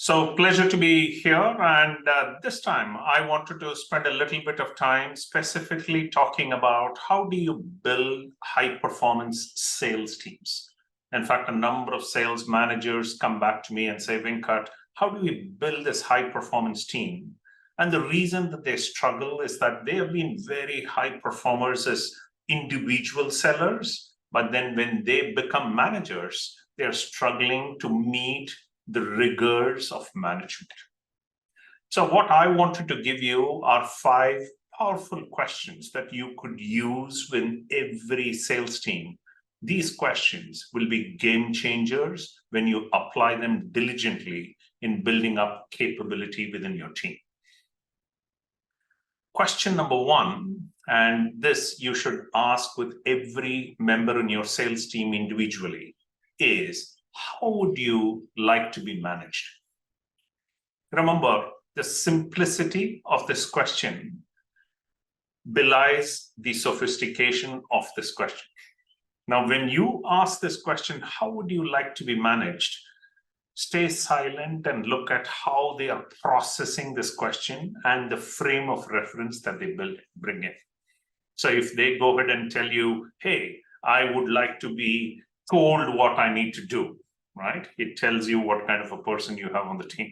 So pleasure to be here. And this time I wanted to spend a little bit of time specifically talking about how do you build high performance sales teams. In fact, a number of sales managers come back to me and say, Venkat, how do we build this high performance team? And the reason that they struggle is that they have been very high performers as individual sellers, but then when they become managers, they're struggling to meet the rigors of management. So what I wanted to give you are 5 powerful questions that you could use with every sales team. These questions will be game changers when you apply them diligently in building up capability within your team. Question number 1, and this you should ask with every member in your sales team individually, is how would you like to be managed? Remember, the simplicity of this question belies the sophistication of this question. Now, when you ask this question, how would you like to be managed? Stay silent and look at how they are processing this question and the frame of reference that they bring in. So if they go ahead and tell you, hey, I would like to be told what I need to do, right? It tells you what kind of a person you have on the team.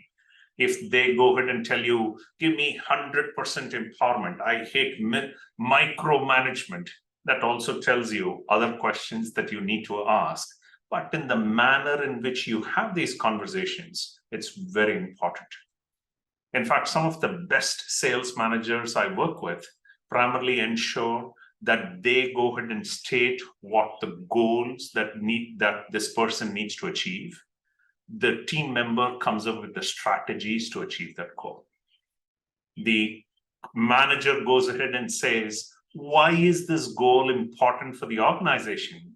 If they go ahead and tell you, give me 100% empowerment, I hate micromanagement, that also tells you other questions that you need to ask. But in the manner in which you have these conversations, it's very important. In fact, some of the best sales managers I work with primarily ensure that they go ahead and state what the goals that this person needs to achieve. The team member comes up with the strategies to achieve that goal. The manager goes ahead and says, why is this goal important for the organization?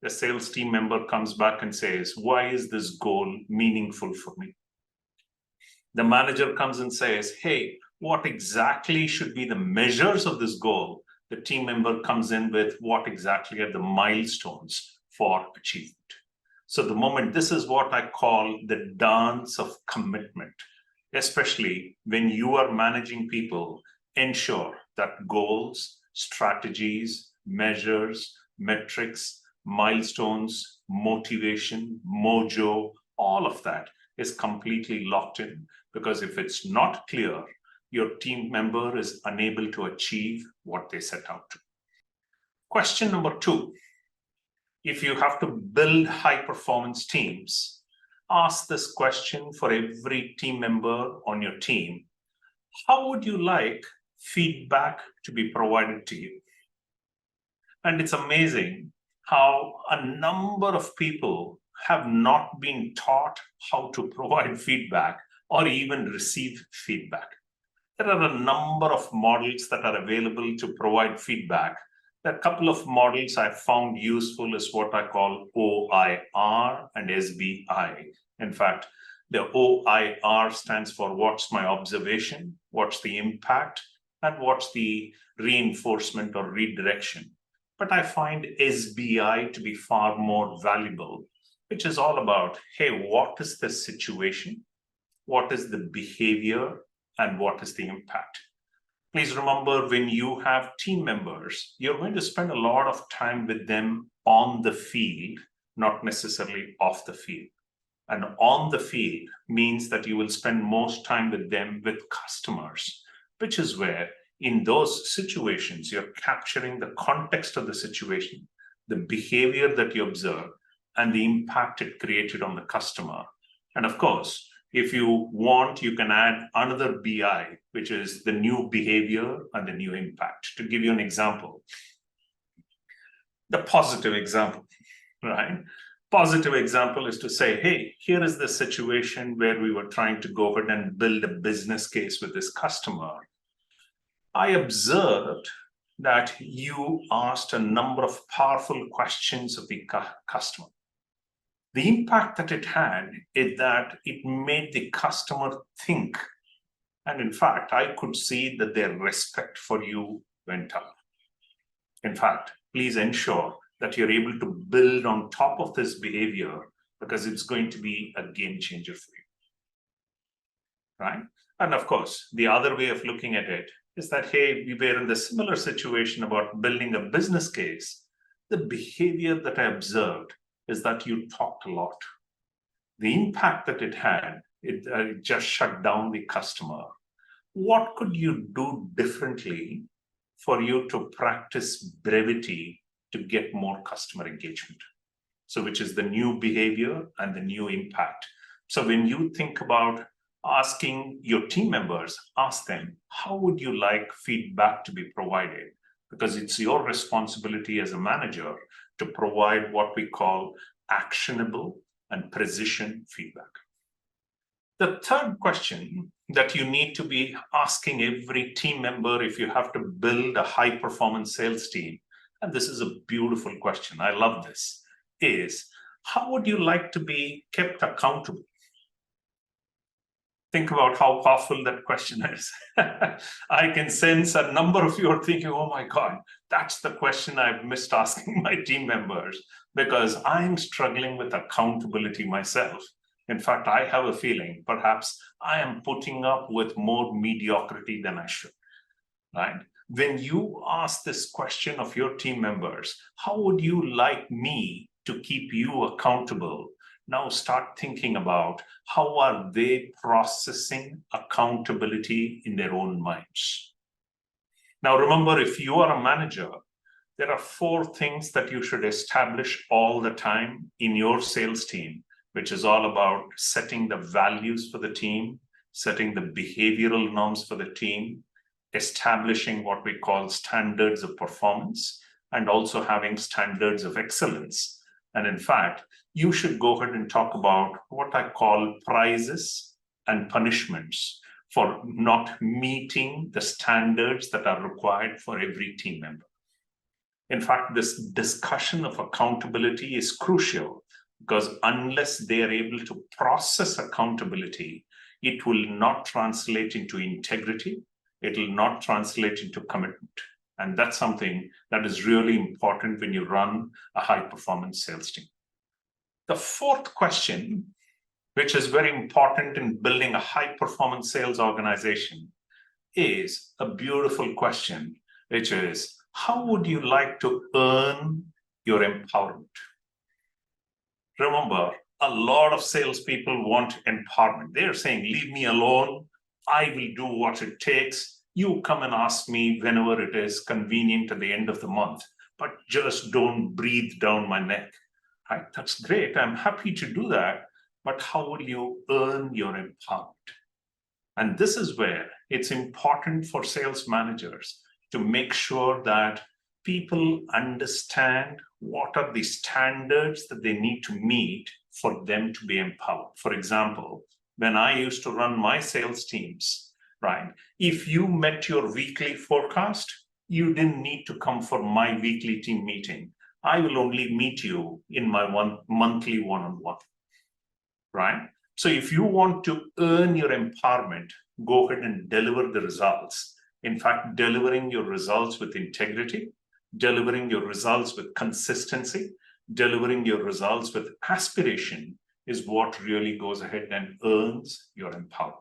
The sales team member comes back and says, why is this goal meaningful for me? The manager comes and says, hey, what exactly should be the measures of this goal? The team member comes in with what exactly are the milestones for achievement. So the moment, this is what I call the dance of commitment, especially when you are managing people, ensure that goals, strategies, measures, metrics, milestones, motivation, mojo, all of that is completely locked in, because if it's not clear, your team member is unable to achieve what they set out to. Question number 2, if you have to build high performance teams, ask this question for every team member on your team. How would you like feedback to be provided to you? And it's amazing how a number of people have not been taught how to provide feedback or even receive feedback. There are a number of models that are available to provide feedback. A couple of models I found useful is what I call OIR and SBI. In fact, the OIR stands for what's my observation, what's the impact, and what's the reinforcement or redirection. But I find SBI to be far more valuable, which is all about, hey, what is the situation? What is the behavior? And what is the impact? Please remember, when you have team members, you're going to spend a lot of time with them on the field, not necessarily off the field. And on the field means that you will spend most time with them with customers, which is where in those situations, you're capturing the context of the situation, the behavior that you observe, and the impact it created on the customer. And of course, if you want, you can add another BI, which is the new behavior and the new impact. To give you an example, the positive example, right? Positive example is to say, hey, here is the situation where we were trying to go ahead and build a business case with this customer. I observed that you asked a number of powerful questions of the customer. The impact that it had is that it made the customer think. And in fact, I could see that their respect for you went up. In fact, please ensure that you're able to build on top of this behavior, because it's going to be a game changer for you. right? And of course, the other way of looking at it is that, hey, we were in the similar situation about building a business case. The behavior that I observed is that you talked a lot. The impact that it had, it just shut down the customer. What could you do differently for you to practice brevity to get more customer engagement? So which is the new behavior and the new impact. So when you think about asking your team members, ask them, how would you like feedback to be provided? Because it's your responsibility as a manager to provide what we call actionable and precision feedback. The third question that you need to be asking every team member if you have to build a high-performance sales team, and this is a beautiful question, I love this, is how would you like to be kept accountable? Think about how powerful that question is. I can sense a number of you are thinking, oh my God, that's the question I've missed asking my team members, because I'm struggling with accountability myself. In fact, I have a feeling perhaps I am putting up with more mediocrity than I should, right? When you ask this question of your team members, how would you like me to keep you accountable? Now start thinking about how are they processing accountability in their own minds. Now remember, if you are a manager, there are 4 things that you should establish all the time in your sales team, which is all about setting the values for the team, setting the behavioral norms for the team, establishing what we call standards of performance, and also having standards of excellence. And in fact, you should go ahead and talk about what I call prizes and punishments for not meeting the standards that are required for every team member. In fact, this discussion of accountability is crucial, because unless they are able to process accountability, it will not translate into integrity. It will not translate into commitment. And that's something that is really important when you run a high-performance sales team. The 4th question, which is very important in building a high-performance sales organization, is a beautiful question, which is, how would you like to earn your empowerment? Remember, a lot of salespeople want empowerment. They're saying, leave me alone. I will do what it takes. You come and ask me whenever it is convenient at the end of the month, but just don't breathe down my neck. Right? That's great. I'm happy to do that. But how will you earn your empowerment? And this is where it's important for sales managers to make sure that people understand what are the standards that they need to meet for them to be empowered. For example, when I used to run my sales teams, right? If you met your weekly forecast, you didn't need to come for my weekly team meeting. I will only meet you in my monthly one-on-one, right? So if you want to earn your empowerment, go ahead and deliver the results. In fact, delivering your results with integrity, delivering your results with consistency, delivering your results with aspiration is what really goes ahead and earns your empowerment.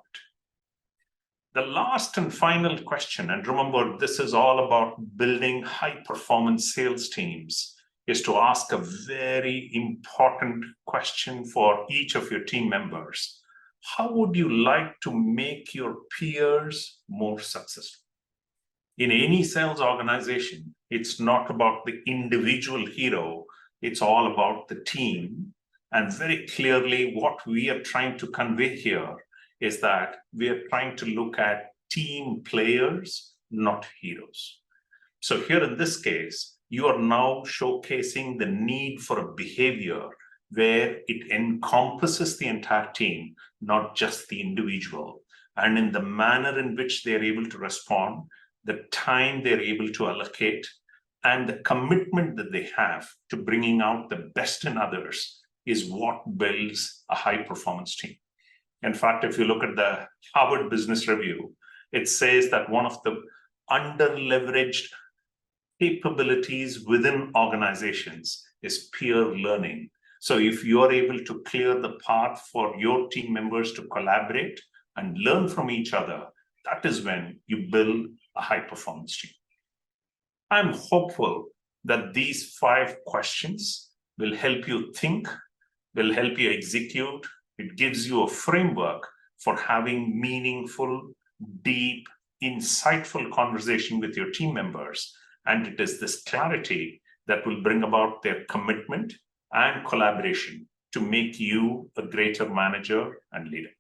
The last and final question, and remember, this is all about building high-performance sales teams, is to ask a very important question for each of your team members. How would you like to make your peers more successful? In any sales organization, it's not about the individual hero, it's all about the team. And very clearly, what we are trying to convey here is that we are trying to look at team players, not heroes. So here in this case, you are now showcasing the need for a behavior where it encompasses the entire team, not just the individual. And in the manner in which they're able to respond, the time they're able to allocate, and the commitment that they have to bringing out the best in others is what builds a high-performance team. In fact, if you look at the Harvard Business Review, it says that one of the under-leveraged capabilities within organizations is peer learning. So if you're able to clear the path for your team members to collaborate and learn from each other, that is when you build a high-performance team. I'm hopeful that these 5 questions will help you think, will help you execute. It gives you a framework for having meaningful, deep, insightful conversation with your team members. And it is this clarity that will bring about their commitment and collaboration to make you a greater manager and leader.